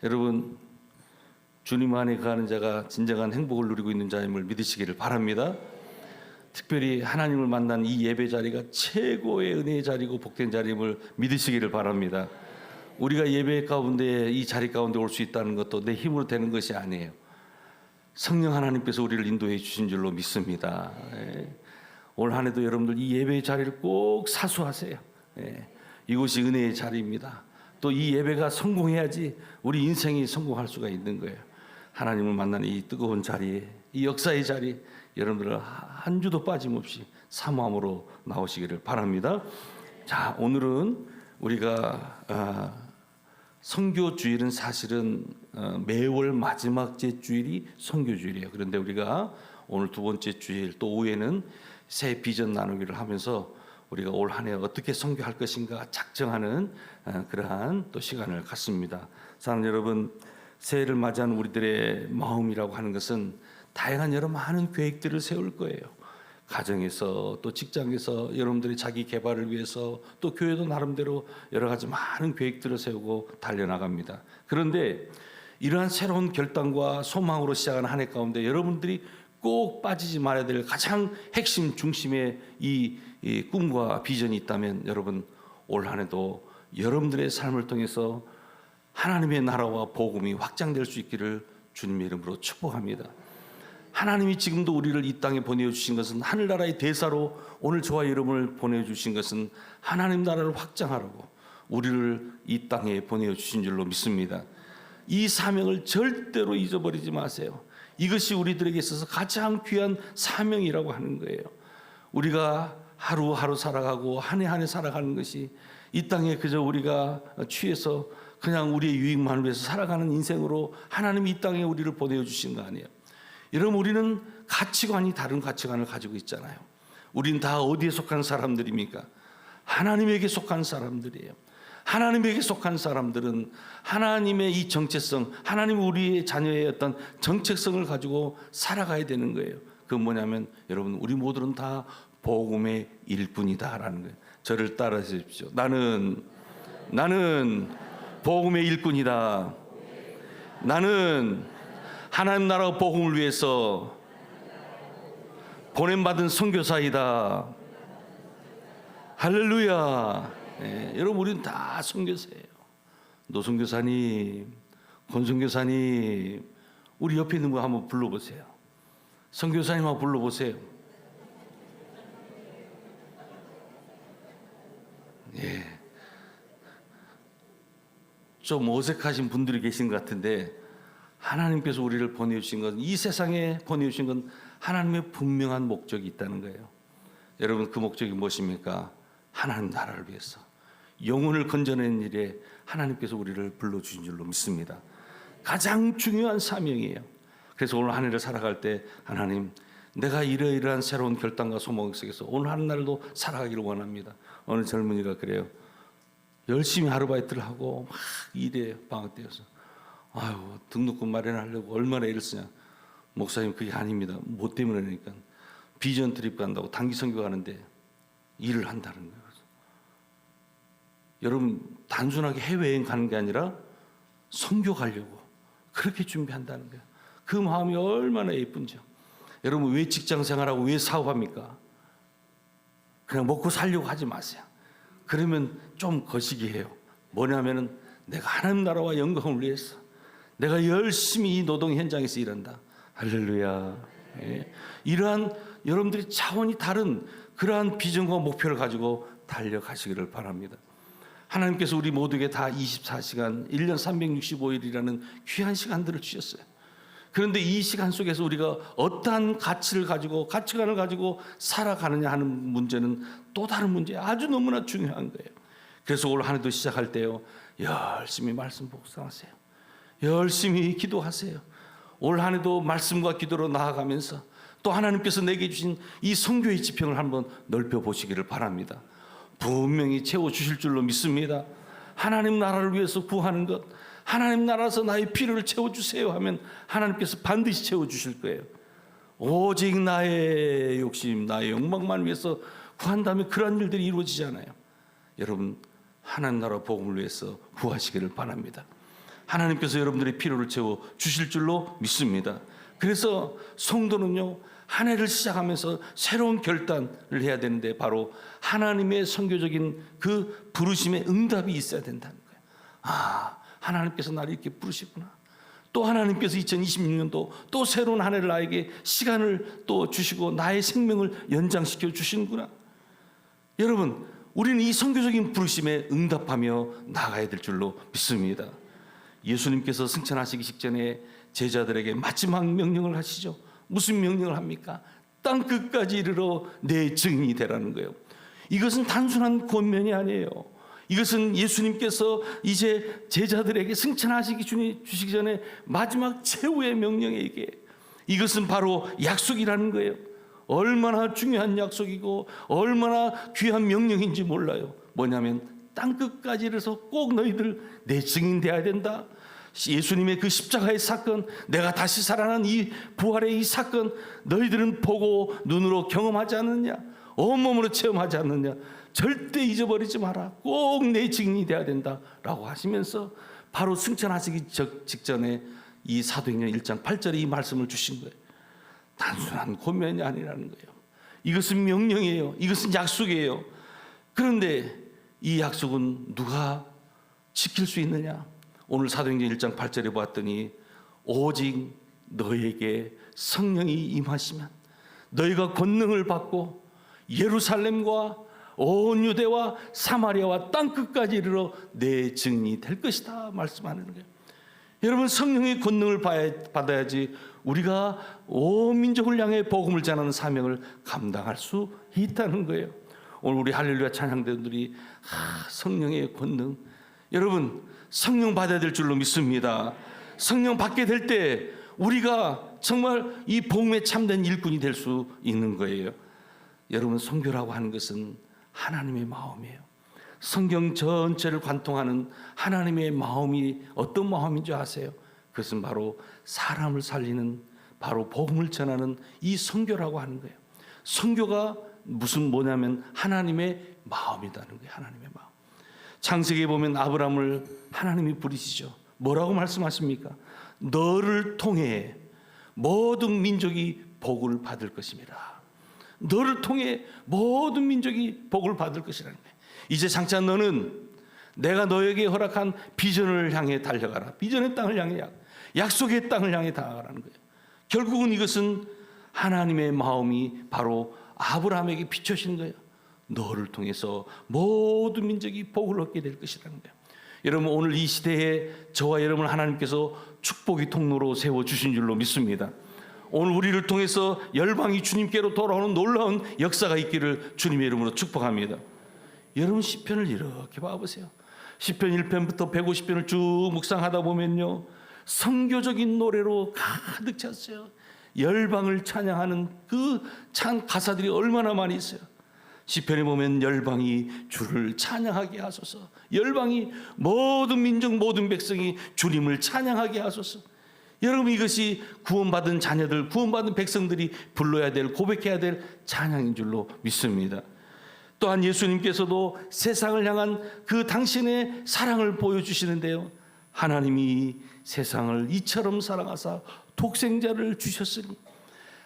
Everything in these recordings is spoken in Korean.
여러분, 주님 안에 거하는 자가 진정한 행복을 누리고 있는 자임을 믿으시기를 바랍니다. 특별히 하나님을 만난 이 예배 자리가 최고의 은혜의 자리고 복된 자리임을 믿으시기를 바랍니다. 우리가 예배 가운데, 이 자리 가운데 올 수 있다는 것도 내 힘으로 되는 것이 아니에요. 성령 하나님께서 우리를 인도해 주신 줄로 믿습니다. 올 한 해도 여러분들 이 예배의 자리를 꼭 사수하세요. 이곳이 은혜의 자리입니다. 또 이 예배가 성공해야지 우리 인생이 성공할 수가 있는 거예요. 하나님을 만나는 이 뜨거운 자리에, 이 역사의 자리, 여러분들 한 주도 빠짐없이 사모함으로 나오시기를 바랍니다. 자, 오늘은 우리가 선교주일은 사실은 매월 마지막 주일이 선교주일이에요. 그런데 우리가 오늘 두 번째 주일, 또 오후에는 새 비전 나누기를 하면서 우리가 올 한 해 어떻게 선교할 것인가 작정하는 그러한 또 시간을 갖습니다. 사랑하는 여러분, 새해를 맞이한 우리들의 마음이라고 하는 것은 다양한 여러 많은 계획들을 세울 거예요. 가정에서, 또 직장에서 여러분들이 자기 개발을 위해서, 또 교회도 나름대로 여러 가지 많은 계획들을 세우고 달려나갑니다. 그런데 이러한 새로운 결단과 소망으로 시작하는 한 해 가운데 여러분들이 꼭 빠지지 말아야 될 가장 핵심 중심의 이 꿈과 비전이 있다면, 여러분 올 한 해도 여러분들의 삶을 통해서 하나님의 나라와 복음이 확장될 수 있기를 주님의 이름으로 축복합니다. 하나님이 지금도 우리를 이 땅에 보내주신 것은, 하늘나라의 대사로 오늘 저와 여러분을 보내주신 것은 하나님 나라를 확장하라고 우리를 이 땅에 보내주신 줄로 믿습니다. 이 사명을 절대로 잊어버리지 마세요. 이것이 우리들에게 있어서 가장 귀한 사명이라고 하는 거예요. 우리가 하루하루 살아가고 한 해 한 해 살아가는 것이 이 땅에 그저 우리가 취해서 그냥 우리의 유익만을 위해서 살아가는 인생으로 하나님이 이 땅에 우리를 보내주신 거 아니에요. 여러분, 우리는 가치관이 다른 가치관을 가지고 있잖아요. 우린 다 어디에 속한 사람들입니까? 하나님에게 속한 사람들이에요. 하나님에게 속한 사람들은 하나님의 이 정체성, 하나님 우리의 자녀의 어떤 정체성을 가지고 살아가야 되는 거예요. 그건 뭐냐면, 여러분, 우리 모두는 다 복음의 일꾼이다라는 거예요. 저를 따라하십시오. 나는 복음의 일꾼이다. 나는 하나님 나라 복음을 위해서 보냄받은 선교사이다. 할렐루야. 여러분, 우리는 다 선교사예요. 노선교사님, 권선교사님, 우리 옆에 있는 거 한번 불러보세요. 선교사님 한번 불러보세요. 좀 어색하신 분들이 계신 것 같은데, 하나님께서 우리를 보내주신 건, 이 세상에 보내주신 건 하나님의 분명한 목적이 있다는 거예요. 여러분, 그 목적이 무엇입니까? 하나님 나라를 위해서 영혼을 건져내는 일에 하나님께서 우리를 불러주신 줄로 믿습니다. 가장 중요한 사명이에요. 그래서 오늘 한 해를 살아갈 때, 하나님, 내가 이러이러한 새로운 결단과 소망 속에서 오늘 한 날도 살아가기를 원합니다. 어느 젊은이가 그래요. 열심히 아르바이트를 하고 막 일해요. 방학 때여서. 아유, 등록금 마련하려고 얼마나 애를 쓰냐. 목사님, 그게 아닙니다. 뭐 때문에 그러니까 비전 트립 간다고 단기 선교 가는데 일을 한다는 거예요. 여러분, 단순하게 해외여행 가는 게 아니라 선교 가려고 그렇게 준비한다는 거예요. 그 마음이 얼마나 예쁜지요. 여러분, 왜 직장 생활하고 왜 사업합니까? 그냥 먹고 살려고 하지 마세요. 그러면 좀 거시기해요. 뭐냐면은, 내가 하나님 나라와 영광을 위해서 내가 열심히 이 노동 현장에서 일한다. 할렐루야. 이러한 여러분들이 차원이 다른 그러한 비전과 목표를 가지고 달려가시기를 바랍니다. 하나님께서 우리 모두에게 다 24시간, 1년 365일이라는 귀한 시간들을 주셨어요. 그런데 이 시간 속에서 우리가 어떠한 가치관을 가지고 살아가느냐 하는 문제는 또 다른 문제예요. 아주 너무나 중요한 거예요. 그래서 올 한 해도 시작할 때요, 열심히 말씀 묵상하세요. 열심히 기도하세요. 올 한 해도 말씀과 기도로 나아가면서 또 하나님께서 내게 주신 이 선교의 지평을 한번 넓혀보시기를 바랍니다. 분명히 채워주실 줄로 믿습니다. 하나님 나라를 위해서 구하는 것, 하나님 나라에서 나의 필요를 채워주세요 하면 하나님께서 반드시 채워주실 거예요. 오직 나의 욕심, 나의 욕망만 위해서 구한다면 그런 일들이 이루어지지 않아요. 여러분, 하나님 나라 복음을 위해서 구하시기를 바랍니다. 하나님께서 여러분들의 필요를 채워 주실 줄로 믿습니다. 그래서 성도는요, 한 해를 시작하면서 새로운 결단을 해야 되는데 바로 하나님의 선교적인 그 부르심의 응답이 있어야 된다는 거예요. 아, 하나님께서 나를 이렇게 부르시구나. 또 하나님께서 2026년도 또 새로운 한 해를 나에게 시간을 또 주시고 나의 생명을 연장시켜 주시는구나. 여러분, 우리는 이 선교적인 부르심에 응답하며 나가야 될 줄로 믿습니다. 예수님께서 승천하시기 직전에 제자들에게 마지막 명령을 하시죠. 무슨 명령을 합니까? 땅 끝까지 이르러 내 증인이 되라는 거예요. 이것은 단순한 권면이 아니에요. 이것은 예수님께서 이제 제자들에게 승천하시기 주시기 전에 마지막 최후의 명령에게, 이것은 바로 약속이라는 거예요. 얼마나 중요한 약속이고 얼마나 귀한 명령인지 몰라요. 뭐냐면 땅끝까지 이르러서 꼭 너희들 내 증인 되어야 된다. 예수님의 그 십자가의 사건, 내가 다시 살아난 이 부활의 이 사건, 너희들은 보고 눈으로 경험하지 않느냐, 온몸으로 체험하지 않느냐, 절대 잊어버리지 마라. 꼭 내 증인이 되어야 된다라고 하시면서 바로 승천하시기 직전에 이 사도행전 1장 8절에 이 말씀을 주신 거예요. 단순한 권면이 아니라는 거예요. 이것은 명령이에요. 이것은 약속이에요. 그런데 이 약속은 누가 지킬 수 있느냐? 오늘 사도행전 1장 8절에 보았더니 오직 너에게 성령이 임하시면 너희가 권능을 받고 예루살렘과 온 유대와 사마리아와 땅끝까지 이르러 내 증인이 될 것이다 말씀하는 거예요. 여러분, 성령의 권능을 받아야지 우리가 온 민족을 향해 복음을 전하는 사명을 감당할 수 있다는 거예요. 오늘 우리 할렐루야 찬양대들이 성령의 권능, 여러분 성령 받아야 될 줄로 믿습니다. 성령 받게 될 때 우리가 정말 이 복음에 참된 일꾼이 될 수 있는 거예요. 여러분, 선교라고 하는 것은 하나님의 마음이에요. 성경 전체를 관통하는 하나님의 마음이 어떤 마음인지 아세요? 그것은 바로 사람을 살리는, 바로 복음을 전하는 이 선교라고 하는 거예요. 선교가 뭐냐면 하나님의 마음이라는 거예요. 하나님의 마음. 창세기에 보면 아브라함을 하나님이 부르시죠. 뭐라고 말씀하십니까? 너를 통해 모든 민족이 복을 받을 것입니다. 너를 통해 모든 민족이 복을 받을 것이라는 거예요. 이제 장차 너는 내가 너에게 허락한 비전을 향해 달려가라. 비전의 땅을 향해, 약속의 땅을 향해 다가가라는 거예요. 결국은 이것은 하나님의 마음이 바로 아브라함에게 비춰진 거예요. 너를 통해서 모든 민족이 복을 얻게 될 것이라는 거예요. 여러분, 오늘 이 시대에 저와 여러분을 하나님께서 축복의 통로로 세워주신 줄로 믿습니다. 오늘 우리를 통해서 열방이 주님께로 돌아오는 놀라운 역사가 있기를 주님의 이름으로 축복합니다. 여러분, 시편을 이렇게 봐보세요. 시편 1편부터 150편을 쭉 묵상하다 보면요, 선교적인 노래로 가득 찼어요. 열방을 찬양하는 그 가사들이 얼마나 많이 있어요. 시편에 보면 열방이 주를 찬양하게 하소서, 열방이 모든 민족 모든 백성이 주님을 찬양하게 하소서. 여러분, 이것이 구원받은 자녀들, 구원받은 백성들이 불러야 될, 고백해야 될 찬양인 줄로 믿습니다. 또한 예수님께서도 세상을 향한 그 당신의 사랑을 보여주시는데요, 하나님이 세상을 이처럼 사랑하사 독생자를 주셨으니,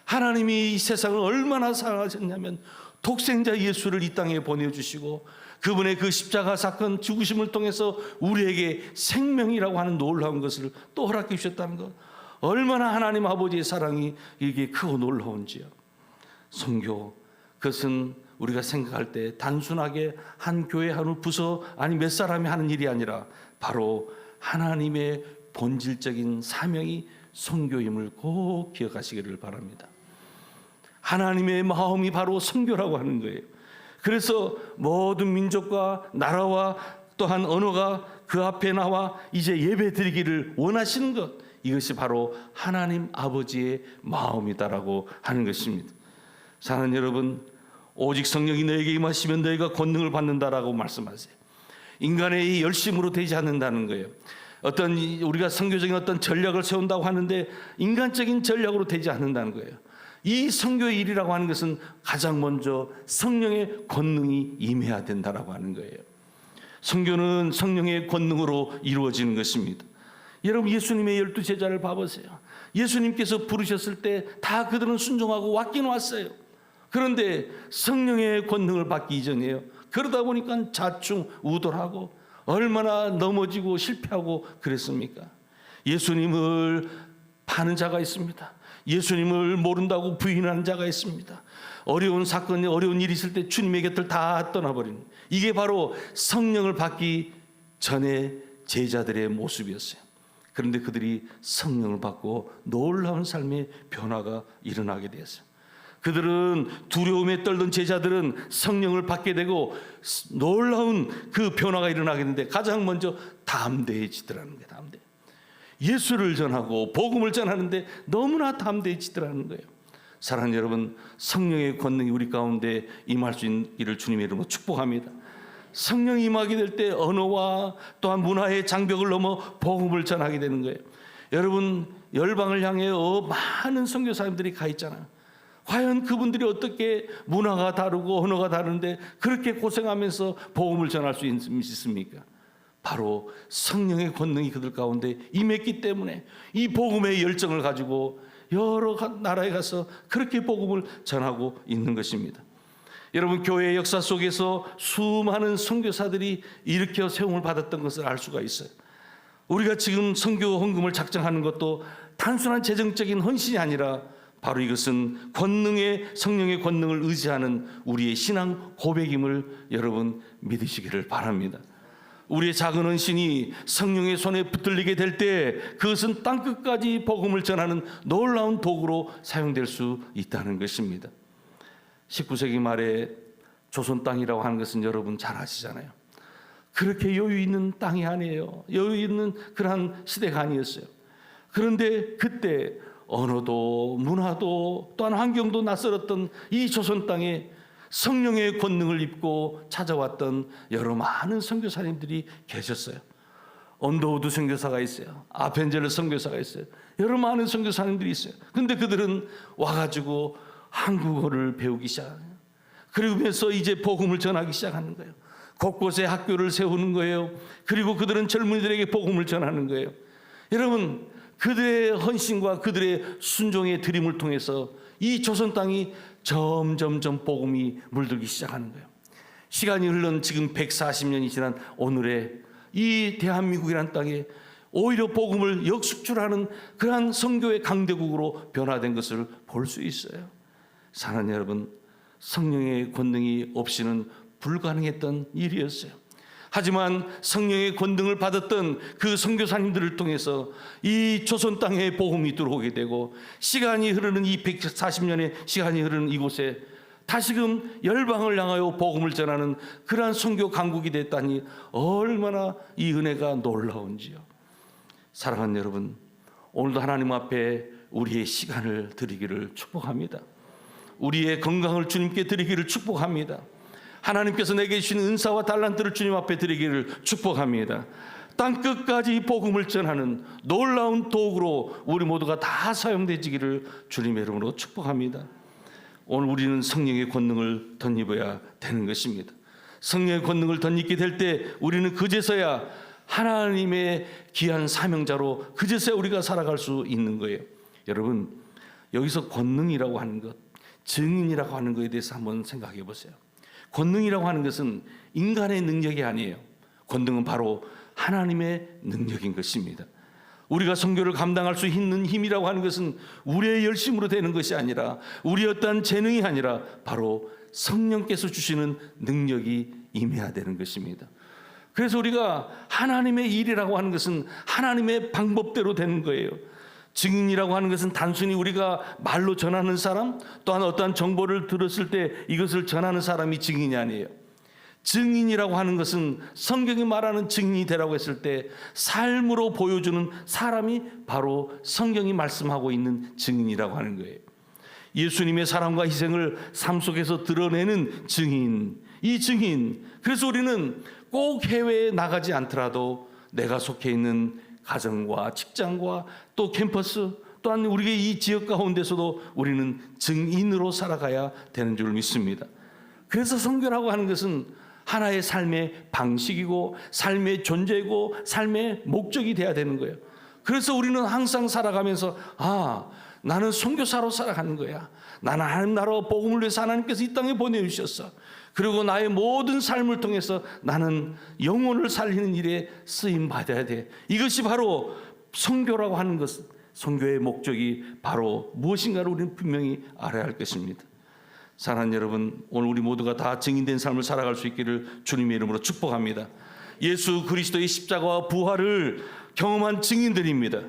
하나님이 이 세상을 얼마나 사랑하셨냐면 독생자 예수를 이 땅에 보내주시고 그분의 그 십자가 사건 죽으심을 통해서 우리에게 생명이라고 하는 놀라운 것을 또 허락해 주셨다는 것, 얼마나 하나님 아버지의 사랑이 이게 크고 놀라운지요. 선교, 그것은 우리가 생각할 때 단순하게 한 교회 한 부서 아니 몇 사람이 하는 일이 아니라 바로 하나님의 본질적인 사명이 선교임을 꼭 기억하시기를 바랍니다. 하나님의 마음이 바로 선교라고 하는 거예요. 그래서 모든 민족과 나라와 또한 언어가 그 앞에 나와 이제 예배 드리기를 원하시는 것, 이것이 바로 하나님 아버지의 마음이다라고 하는 것입니다. 사랑하는 여러분, 오직 성령이 너에게 임하시면 너희가 권능을 받는다라고 말씀하세요. 인간의 이 열심으로 되지 않는다는 거예요. 어떤 우리가 선교적인 어떤 전략을 세운다고 하는데 인간적인 전략으로 되지 않는다는 거예요. 이 선교의 일이라고 하는 것은 가장 먼저 성령의 권능이 임해야 된다라고 하는 거예요. 선교는 성령의 권능으로 이루어지는 것입니다. 여러분 예수님의 12제자를 봐보세요. 예수님께서 부르셨을 때 다 그들은 순종하고 왔긴 왔어요. 그런데 성령의 권능을 받기 이전이에요. 그러다 보니까 자충우돌하고 얼마나 넘어지고 실패하고 그랬습니까? 예수님을 파는 자가 있습니다. 예수님을 모른다고 부인하는 자가 있습니다. 어려운 사건이 어려운 일이 있을 때 주님의 곁을 다 떠나버리는, 이게 바로 성령을 받기 전에 제자들의 모습이었어요. 그런데 그들이 성령을 받고 놀라운 삶의 변화가 일어나게 되었어요. 그들은 두려움에 떨던 제자들은 성령을 받게 되고 놀라운 그 변화가 일어나게 되는데 가장 먼저 담대해지더라는 거예요. 예수를 전하고 복음을 전하는데 너무나 담대해지더라는 거예요. 사랑하는 여러분, 성령의 권능이 우리 가운데 임할 수 있기를 주님의 이름으로 축복합니다. 성령이 임하게 될 때 언어와 또한 문화의 장벽을 넘어 복음을 전하게 되는 거예요. 여러분, 열방을 향해 많은 선교사님들이 가 있잖아요. 과연 그분들이 어떻게 문화가 다르고 언어가 다른데 그렇게 고생하면서 복음을 전할 수 있습니까? 바로 성령의 권능이 그들 가운데 임했기 때문에 이 복음의 열정을 가지고 여러 나라에 가서 그렇게 복음을 전하고 있는 것입니다. 여러분, 교회의 역사 속에서 수많은 선교사들이 일으켜 세움을 받았던 것을 알 수가 있어요. 우리가 지금 선교 헌금을 작정하는 것도 단순한 재정적인 헌신이 아니라 바로 이것은 성령의 권능을 의지하는 우리의 신앙 고백임을 여러분 믿으시기를 바랍니다. 우리의 작은 헌신이 성령의 손에 붙들리게 될 때 그것은 땅끝까지 복음을 전하는 놀라운 도구로 사용될 수 있다는 것입니다. 19세기 말에 조선 땅이라고 하는 것은 여러분 잘 아시잖아요. 그렇게 여유 있는 땅이 아니에요. 여유 있는 그러한 시대가 아니었어요. 그런데 그때 언어도 문화도 또한 환경도 낯설었던 이 조선 땅에 성령의 권능을 입고 찾아왔던 여러 많은 선교사님들이 계셨어요. 언더우드 선교사가 있어요. 아펜젤러 선교사가 있어요. 여러 많은 선교사님들이 있어요. 그런데 그들은 와가지고 한국어를 배우기 시작해요. 그러면서 이제 복음을 전하기 시작하는 거예요. 곳곳에 학교를 세우는 거예요. 그리고 그들은 젊은이들에게 복음을 전하는 거예요. 여러분, 그들의 헌신과 그들의 순종의 드림을 통해서 이 조선 땅이 점점점 복음이 물들기 시작하는 거예요. 시간이 흘른 지금 140년이 지난 오늘의 이 대한민국이라는 땅에 오히려 복음을 역수출하는 그러한 선교의 강대국으로 변화된 것을 볼 수 있어요. 사랑하는 여러분, 성령의 권능이 없이는 불가능했던 일이었어요. 하지만 성령의 권능을 받았던 그 선교사님들을 통해서 이 조선 땅에 복음이 들어오게 되고 시간이 흐르는 이 140년의 시간이 흐르는 이곳에 다시금 열방을 향하여 복음을 전하는 그러한 선교 강국이 됐다니 얼마나 이 은혜가 놀라운지요. 사랑하는 여러분, 오늘도 하나님 앞에 우리의 시간을 드리기를 축복합니다. 우리의 건강을 주님께 드리기를 축복합니다. 하나님께서 내게 주신 은사와 달란트를 주님 앞에 드리기를 축복합니다. 땅끝까지 복음을 전하는 놀라운 도구로 우리 모두가 다 사용되기를 주님의 이름으로 축복합니다. 오늘 우리는 성령의 권능을 덧입어야 되는 것입니다. 성령의 권능을 덧입게 될 때 우리는 그제서야 하나님의 귀한 사명자로 그제서야 우리가 살아갈 수 있는 거예요. 여러분, 여기서 권능이라고 하는 것, 증인이라고 하는 것에 대해서 한번 생각해 보세요. 권능이라고 하는 것은 인간의 능력이 아니에요. 권능은 바로 하나님의 능력인 것입니다. 우리가 선교를 감당할 수 있는 힘이라고 하는 것은 우리의 열심으로 되는 것이 아니라 우리의 어떠한 재능이 아니라 바로 성령께서 주시는 능력이 임해야 되는 것입니다. 그래서 우리가 하나님의 일이라고 하는 것은 하나님의 방법대로 되는 거예요. 증인이라고 하는 것은 단순히 우리가 말로 전하는 사람, 또한 어떠한 정보를 들었을 때 이것을 전하는 사람이 증인이 아니에요. 증인이라고 하는 것은 성경이 말하는 증인이 되라고 했을 때 삶으로 보여주는 사람이 바로 성경이 말씀하고 있는 증인이라고 하는 거예요. 예수님의 사랑과 희생을 삶 속에서 드러내는 증인, 이 증인. 그래서 우리는 꼭 해외에 나가지 않더라도 내가 속해 있는 가정과 직장과 또 캠퍼스 또한 우리의 이 지역 가운데서도 우리는 증인으로 살아가야 되는 줄 믿습니다. 그래서 선교라고 하는 것은 하나의 삶의 방식이고 삶의 존재이고 삶의 목적이 돼야 되는 거예요. 그래서 우리는 항상 살아가면서 나는 선교사로 살아가는 거야. 나는 하나님 나라 복음을 위해서 하나님께서 이 땅에 보내주셨어. 그리고 나의 모든 삶을 통해서 나는 영혼을 살리는 일에 쓰임 받아야 돼. 이것이 바로 선교라고 하는 것은, 선교의 목적이 바로 무엇인가를 우리는 분명히 알아야 할 것입니다. 사랑하는 여러분, 오늘 우리 모두가 다 증인된 삶을 살아갈 수 있기를 주님의 이름으로 축복합니다. 예수 그리스도의 십자가와 부활을 경험한 증인들입니다.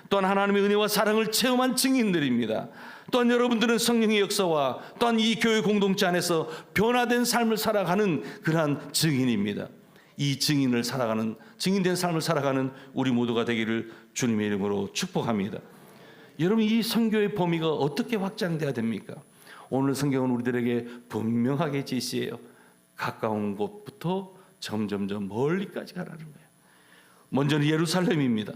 또한 하나님의 은혜와 사랑을 체험한 증인들입니다. 또한 여러분들은 성령의 역사와 또한 이 교회 공동체 안에서 변화된 삶을 살아가는 그러한 증인입니다. 이 증인을 살아가는, 증인된 삶을 살아가는 우리 모두가 되기를 주님의 이름으로 축복합니다. 여러분, 이 선교의 범위가 어떻게 확장돼야 됩니까? 오늘 성경은 우리들에게 분명하게 제시해요. 가까운 곳부터 점점점 멀리까지 가라는 거예요. 먼저는 예루살렘입니다.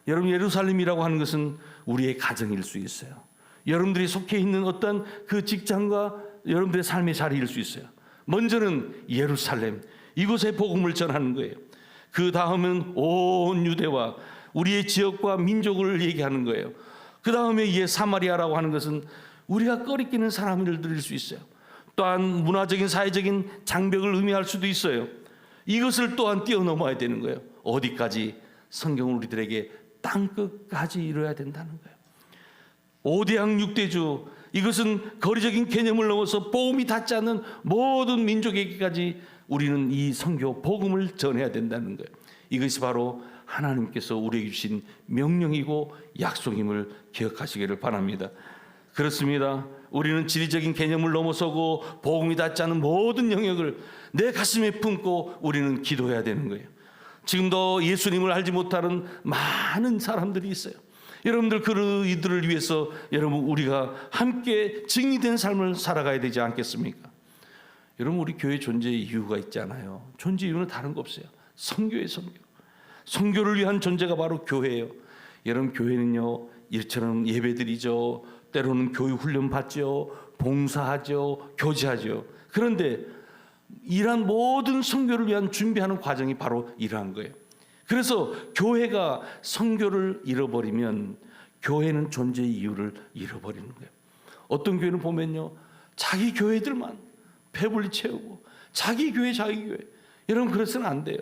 여러분, 예루살렘이라고 하는 것은 우리의 가정일 수 있어요. 여러분들이 속해 있는 어떤 그 직장과 여러분들의 삶의 자리일 수 있어요. 먼저는 예루살렘, 이곳에 복음을 전하는 거예요. 그 다음은 온 유대와 우리의 지역과 민족을 얘기하는 거예요. 그 다음에 이 사마리아라고 하는 것은 우리가 꺼리끼는 사람들일 수 있어요. 또한 문화적인 사회적인 장벽을 의미할 수도 있어요. 이것을 또한 뛰어넘어야 되는 거예요. 어디까지? 성경은 우리들에게 땅끝까지 이뤄야 된다는 거예요. 5대양 6대주, 이것은 거리적인 개념을 넘어서 복음이 닿지 않는 모든 민족에게까지 우리는 이 선교 복음을 전해야 된다는 거예요. 이것이 바로 하나님께서 우리에게 주신 명령이고 약속임을 기억하시기를 바랍니다. 그렇습니다. 우리는 지리적인 개념을 넘어서고 복음이 닿지 않은 모든 영역을 내 가슴에 품고 우리는 기도해야 되는 거예요. 지금도 예수님을 알지 못하는 많은 사람들이 있어요. 여러분들 그들을 위해서 여러분 우리가 함께 증인된 삶을 살아가야 되지 않겠습니까? 여러분, 우리 교회 존재의 이유가 있잖아요. 존재 이유는 다른 거 없어요. 선교의 선교. 선교를 위한 존재가 바로 교회예요. 여러분, 교회는요, 이처럼 예배드리죠, 때로는 교육 훈련 받죠, 봉사하죠, 교제하죠. 그런데 이러한 모든 선교를 위한 준비하는 과정이 바로 이러한 거예요. 그래서 교회가 선교를 잃어버리면 교회는 존재의 이유를 잃어버리는 거예요. 어떤 교회는 보면요, 자기 교회들만 배불리 채우고 자기 교회. 여러분, 그래서는 안 돼요.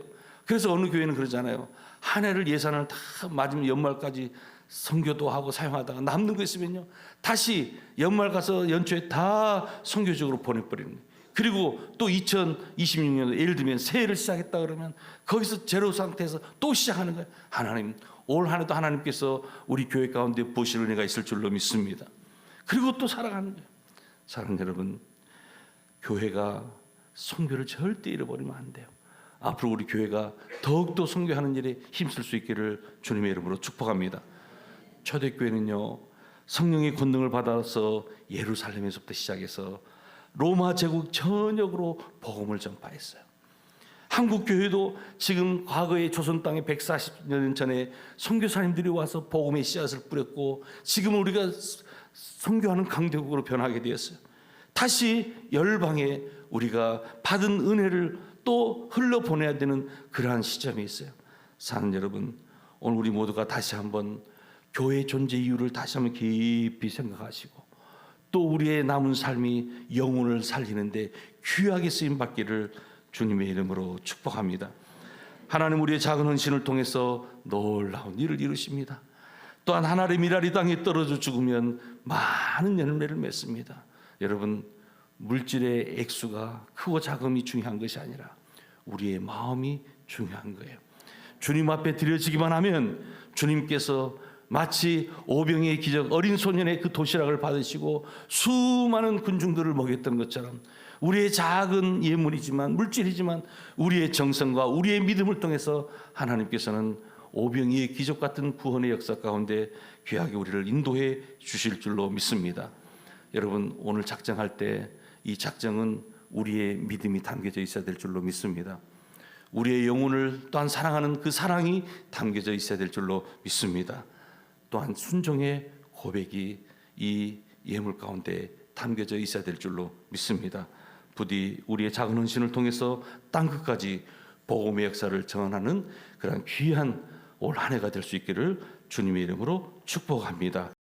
그래서 어느 교회는 그러잖아요. 한 해를 예산을 다 맞으면 연말까지 선교도 하고 사용하다가 남는 거 있으면요, 다시 연말 가서 연초에 다 선교적으로 보내버리는 거예요. 그리고 또 2026년도 예를 들면 새해를 시작했다 그러면 거기서 제로 상태에서 또 시작하는 거예요. 하나님, 올 한 해도 하나님께서 우리 교회 가운데 보실 은혜가 있을 줄로 믿습니다. 그리고 또 살아가는 거예요. 사랑하는 여러분, 교회가 선교를 절대 잃어버리면 안 돼요. 앞으로 우리 교회가 더욱더 선교하는 일에 힘쓸 수 있기를 주님의 이름으로 축복합니다. 초대교회는요, 성령의 권능을 받아서 예루살렘에서부터 시작해서 로마 제국 전역으로 복음을 전파했어요. 한국 교회도 지금 과거에 조선 땅에 140년 전에 선교사님들이 와서 복음의 씨앗을 뿌렸고 지금 우리가 선교하는 강대국으로 변하게 되었어요. 다시 열방에 우리가 받은 은혜를 또 흘러보내야 되는 그러한 시점이 있어요. 사랑하는 여러분, 오늘 우리 모두가 다시 한번 교회의 존재 이유를 다시 한번 깊이 생각하시고 또 우리의 남은 삶이 영혼을 살리는데 귀하게 쓰임받기를 주님의 이름으로 축복합니다. 하나님, 우리의 작은 헌신을 통해서 놀라운 일을 이루십니다. 또한 하나님의 미랄이 땅에 떨어져 죽으면 많은 열매를 맺습니다. 여러분, 물질의 액수가 크고 작음이 중요한 것이 아니라 우리의 마음이 중요한 거예요. 주님 앞에 드려지기만 하면 주님께서 마치 오병이의 기적, 어린 소년의 그 도시락을 받으시고 수많은 군중들을 먹였던 것처럼 우리의 작은 예물이지만, 물질이지만 우리의 정성과 우리의 믿음을 통해서 하나님께서는 오병이의 기적 같은 구원의 역사 가운데 귀하게 우리를 인도해 주실 줄로 믿습니다. 여러분, 오늘 작정할 때 이 작정은 우리의 믿음이 담겨져 있어야 될 줄로 믿습니다. 우리의 영혼을 또한 사랑하는 그 사랑이 담겨져 있어야 될 줄로 믿습니다. 또한 순종의 고백이 이 예물 가운데 담겨져 있어야 될 줄로 믿습니다. 부디 우리의 작은 헌신을 통해서 땅끝까지 복음의 역사를 전하는 그런 귀한 올 한 해가 될 수 있기를 주님의 이름으로 축복합니다.